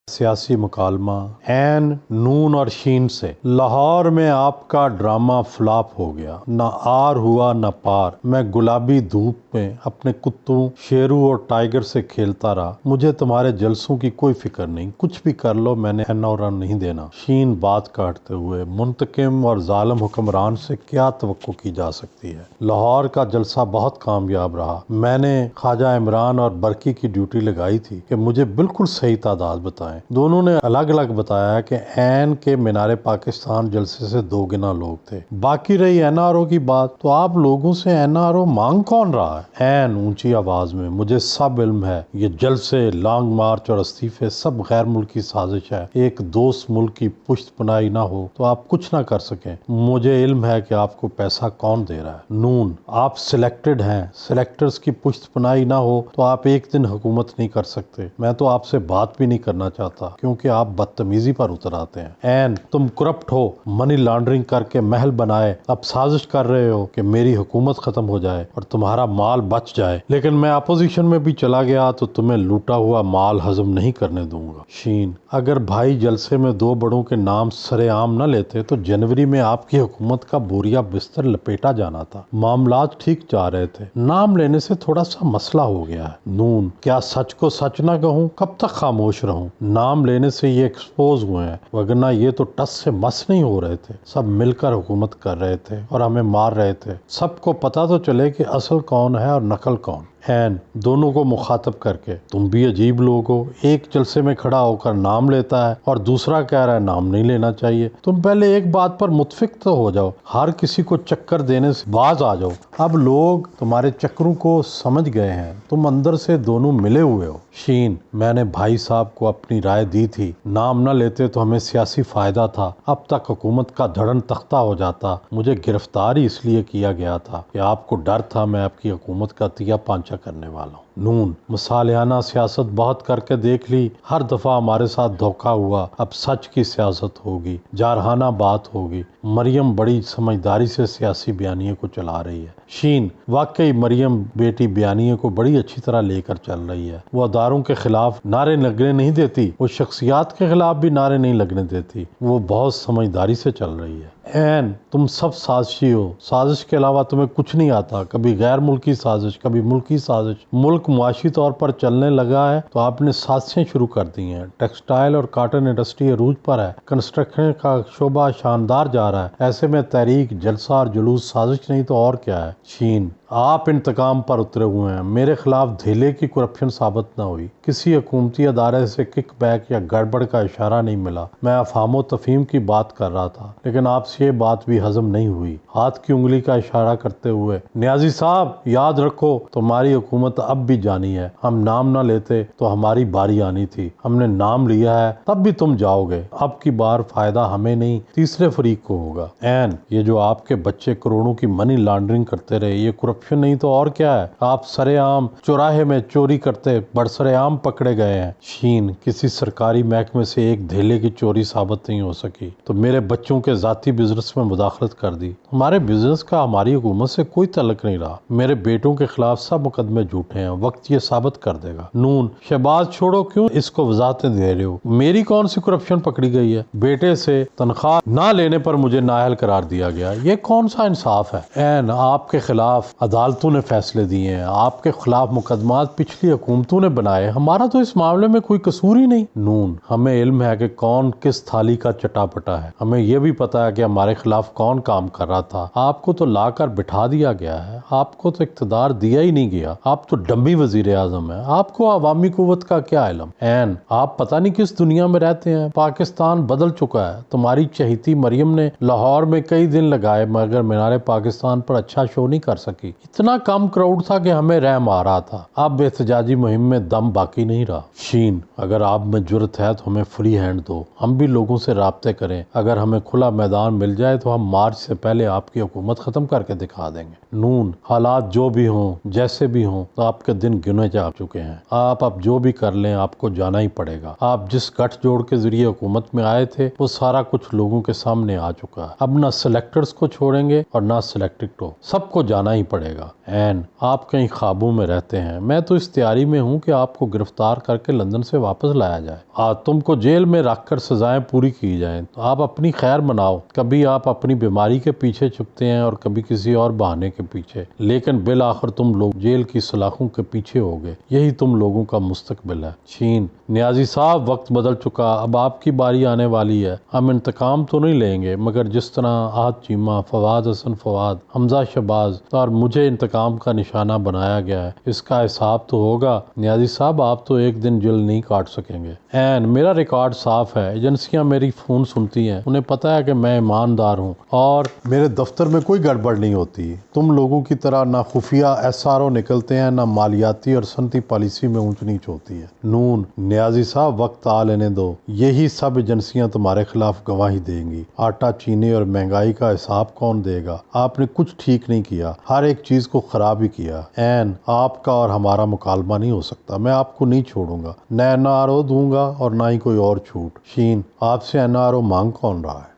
سیاسی مکالمہ عین نون اور شین سے لاہور میں آپ کا ڈرامہ فلاپ ہو گیا، نہ آر ہوا نہ پار۔ میں گلابی دھوپ میں اپنے کتوں شیرو اور ٹائیگر سے کھیلتا رہا، مجھے تمہارے جلسوں کی کوئی فکر نہیں، کچھ بھی کر لو میں نے اینا نہیں دینا۔ شین بات کاٹتے ہوئے، منتقم اور ظالم حکمران سے کیا توقع کی جا سکتی ہے؟ لاہور کا جلسہ بہت کامیاب رہا، میں نے خواجہ عمران اور برقی کی ڈیوٹی لگائی تھی کہ مجھے بالکل صحیح تعداد بتائیں۔ دونوں نے الگ الگ بتایا کہ عین کے مینار پاکستان جلسے سے 2 گنا لوگ تھے۔ باقی رہی این آر او کی بات، تو آپ لوگوں سے این آر او مانگ کون رہا ہے؟ عین اونچی آواز میں، مجھے سب علم ہے، یہ جلسے، لانگ مارچ اور استعفے سب غیر ملکی سازش ہے۔ ایک دوست ملک کی پشت پناہی نہ ہو تو آپ کچھ نہ کر سکیں۔ مجھے علم ہے کہ آپ کو پیسہ کون دے رہا ہے۔ نون، آپ سلیکٹڈ ہیں، سلیکٹرز کی پشت پناہی نہ ہو تو آپ ایک دن حکومت نہیں کر سکتے۔ میں تو آپ سے بات بھی نہیں کرنا چاہتا کیونکہ آپ بدتمیزی پر اتر آتے ہیں۔ عین، تم کرپٹ ہو، منی لانڈرنگ کر کے محل بنائے، اب سازش کر رہے ہو کہ میری حکومت ختم ہو جائے اور تمہارا مال بچ جائے، لیکن میں اپوزیشن میں بھی چلا گیا تو تمہیں لوٹا ہوا مال ہضم نہیں کرنے دوں گا۔ شین، اگر بھائی جلسے میں 2 بڑوں کے نام سرے عام نہ لیتے تو جنوری میں آپ کی حکومت کا بوریا بستر لپیٹا جانا تھا۔ معاملات ٹھیک جا رہے تھے، نام لینے سے تھوڑا سا مسئلہ ہو گیا ہے۔ نون، کیا سچ کو سچ نہ کہوں؟ کب تک خاموش رہوں؟ نام لینے سے یہ ایکسپوز ہوئے ہیں، وگرنہ یہ تو ٹس سے مس نہیں ہو رہے تھے۔ سب مل کر حکومت کر رہے تھے اور ہمیں مار رہے تھے۔ سب کو پتا تو چلے کہ اصل کون ہے اور نقل کون۔ عین، دونوں کو مخاطب کر کے، تم بھی عجیب لوگ ہو، ایک جلسے میں کھڑا ہو کر نام لیتا ہے اور دوسرا کہہ رہا ہے نام نہیں لینا چاہیے۔ تم پہلے ایک بات پر متفق تو ہو جاؤ، ہر کسی کو چکر دینے سے باز آ جاؤ۔ اب لوگ تمہارے چکروں کو سمجھ گئے ہیں، تم اندر سے دونوں ملے ہوئے ہو۔ شین، میں نے بھائی صاحب کو اپنی رائے دی تھی، نام نہ لیتے تو ہمیں سیاسی فائدہ تھا، اب تک حکومت کا دھڑن تختہ ہو جاتا۔ مجھے گرفتار ہی اس لیے کیا گیا تھا کہ آپ کو ڈر تھا میں آپ کی حکومت کا تیا پانچا کرنے والا ہوں۔ نون، مصالحانہ سیاست بہت کر کے دیکھ لی، ہر دفعہ ہمارے ساتھ دھوکہ ہوا، اب سچ کی سیاست ہوگی، جارحانہ بات ہوگی۔ مریم بڑی سمجھداری سے سیاسی بیانیے کو چلا رہی ہے۔ شین، واقعی مریم بیٹی بیانیے کو بڑی اچھی طرح لے کر چل رہی ہے، وہ اداروں کے خلاف نعرے لگنے نہیں دیتی، وہ شخصیات کے خلاف بھی نعرے نہیں لگنے دیتی، وہ بہت سمجھداری سے چل رہی ہے۔ عین، تم سب سازشی ہو، سازش کے علاوہ تمہیں کچھ نہیں آتا، کبھی غیر ملکی سازش، کبھی ملکی سازش۔ ملک معاشی طور پر چلنے لگا ہے تو آپ نے سازشیں شروع کر دی ہیں۔ ٹیکسٹائل اور کاٹن انڈسٹری عروج پر ہے، کنسٹرکشن کا شعبہ شاندار جا رہا ہے، ایسے میں تحریک، جلسہ اور جلوس سازش نہیں تو اور کیا ہے؟ شین، آپ انتقام پر اترے ہوئے ہیں، میرے خلاف دھیلے کی کرپشن ثابت نہ ہوئی، کسی حکومتی ادارے سے کک بیک یا گڑبڑ کا اشارہ نہیں ملا، میں افہام و تفہیم کی بات کر رہا تھا، لیکن آپ سے یہ بات بھی ہضم نہیں ہوئی۔ ہاتھ کی انگلی کا اشارہ کرتے ہوئے، نیازی صاحب یاد رکھو تمہاری حکومت اب بھی جانی ہے، ہم نام نہ لیتے تو ہماری باری آنی تھی، ہم نے نام لیا ہے تب بھی تم جاؤ گے، اب کی بار فائدہ ہمیں نہیں تیسرے فریق کو ہوگا۔ عین، یہ جو آپ کے بچے کروڑوں کی منی لانڈرنگ کرتے رہے، یہ کرپشن نہیں تو اور کیا ہے؟ آپ سرے عام چوراہے میں چوری کرتے برسرے عام پکڑے گئے ہیں۔ شین، کسی سرکاری محکمے سے ایک دھیلے کی چوری ثابت نہیں ہو سکی تو میرے بچوں کے ذاتی بزنس میں مداخلت کر دی، ہمارے بزنس کا ہماری حکومت سے کوئی تعلق نہیں رہا، میرے بیٹوں کے خلاف سب مقدمے جھوٹے ہیں، وقت یہ ثابت کر دے گا۔ نون، شہباز چھوڑو، کیوں اس کو وضاحتیں دے رہے ہو؟ میری کون سی کرپشن پکڑی گئی ہے؟ بیٹے سے تنخواہ نہ لینے پر مجھے نااہل قرار دیا گیا، یہ کون سا انصاف ہے؟ عین، آپ کے خلاف عدالتوں نے فیصلے دیے ہیں، آپ کے خلاف مقدمات پچھلی حکومتوں نے بنائے، ہمارا تو اس معاملے میں کوئی قصور ہی نہیں۔ نون، ہمیں علم ہے کہ کون کس تھالی کا چٹا پٹا ہے، ہمیں یہ بھی پتا ہے کہ ہمارے خلاف کون کام کر رہا تھا، آپ کو تو لا کر بٹھا دیا گیا ہے، آپ کو تو اقتدار دیا ہی نہیں گیا، آپ تو ڈمی وزیر اعظم ہیں، آپ کو عوامی قوت کا کیا علم؟ عین، آپ پتہ نہیں کس دنیا میں رہتے ہیں، پاکستان بدل چکا ہے، تمہاری چہیتی مریم نے لاہور میں کئی دن لگائے مگر مینار پاکستان پر اچھا شو نہیں کر سکی، اتنا کم کراؤڈ تھا کہ ہمیں رحم آ رہا تھا، اب احتجاجی مہم میں دم باقی نہیں رہا۔ شین، اگر آپ میں جرت ہے تو ہمیں فری ہینڈ دو، ہم بھی لوگوں سے رابطے کریں، اگر ہمیں کھلا میدان مل جائے تو ہم مارچ سے پہلے آپ کی حکومت ختم کر کے دکھا دیں گے۔ نون، حالات جو بھی ہوں جیسے بھی ہوں تو آپ کے دن گنے جا چکے ہیں، آپ اب جو بھی کر لیں آپ کو جانا ہی پڑے گا، آپ جس گٹھ جوڑ کے ذریعے حکومت میں آئے تھے وہ سارا کچھ لوگوں کے سامنے آ چکا ہے، اب نہ سلیکٹرز کو چھوڑیں گے اور نہ سلیکٹڈ کو، سب کو جانا ہی پڑے گا۔ پڑے گا۔ این آپ کہیں خوابوں میں رہتے ہیں، میں تو اس تیاری میں ہوں کہ آپ کو گرفتار کر کے لندن سے واپس لایا جائے، تم کو جیل میں رکھ کر سزائیں پوری کی جائیں۔ تو آپ اپنی خیر مناؤ، کبھی آپ اپنی بیماری کے پیچھے چھپتے ہیں اور کبھی کسی اور بہانے کے پیچھے، لیکن بالآخر تم لوگ جیل کی سلاخوں کے پیچھے ہوگے، یہی تم لوگوں کا مستقبل ہے۔ شین: نیازی صاحب، وقت بدل چکا، اب آپ کی باری آنے والی ہے۔ ہم انتقام تو نہیں لیں گے، مگر جس طرح احد چیمہ، فواد حسن فواد، حمزہ شہباز اور مجھے انتقام کا نشانہ بنایا گیا ہے، اس کا حساب تو ہوگا۔ نیازی صاحب، آپ تو ایک دن جل نہیں کاٹ سکیں گے۔ این: میرا ریکارڈ صاف ہے، ایجنسیاں میری فون سنتی ہیں، انہیں پتہ ہے کہ میں ایماندار ہوں اور میرے دفتر میں کوئی گڑبڑ نہیں ہوتی۔ تم لوگوں کی طرح نہ خفیہ SRO نکلتے ہیں، نہ مالیاتی اور صنعتی پالیسی میں اونچ نیچ ہوتی ہے۔ نون: نیازی صاحب، وقت آ لینے دو، یہی سب ایجنسیاں تمہارے خلاف گواہی دیں گی۔ آٹا، چینے اور مہنگائی کا حساب کون دے گا؟ آپ نے کچھ ٹھیک نہیں کیا، ہر ایک چیز کو خراب ہی کیا۔ این: آپ کا اور ہمارا مکالمہ نہیں ہو سکتا، میں آپ کو نہیں چھوڑوں گا، نہ NRO دوں گا اور نہ ہی کوئی اور چھوٹ۔ شین: آپ سے NRO مانگ کون رہا ہے؟